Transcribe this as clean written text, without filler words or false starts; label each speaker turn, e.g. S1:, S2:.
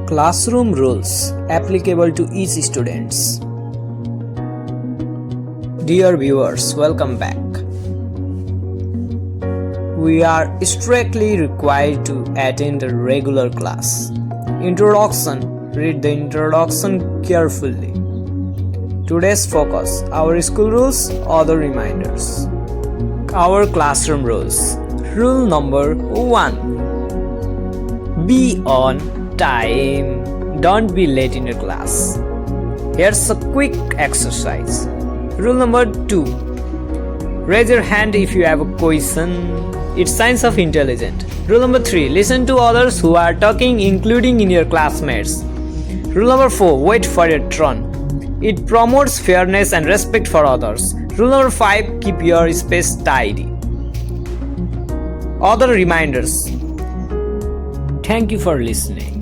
S1: Classroom rules applicable to each students. Dear viewers, welcome back. We are strictly required to attend a regular class. Introduction. Read the introduction carefully. Today's focus, our school rules, other reminders. Our classroom rules. Rule number 1. Be on time. Don't be late in your class. Here's a quick exercise. Rule number 2. Raise your hand if you have a question. It's signs of intelligence. Rule number 3. Listen to others who are talking, including in your classmates. Rule number 4. Wait for your turn. It promotes fairness and respect for others. Rule number 5. Keep your space tidy. Other reminders. Thank you for listening.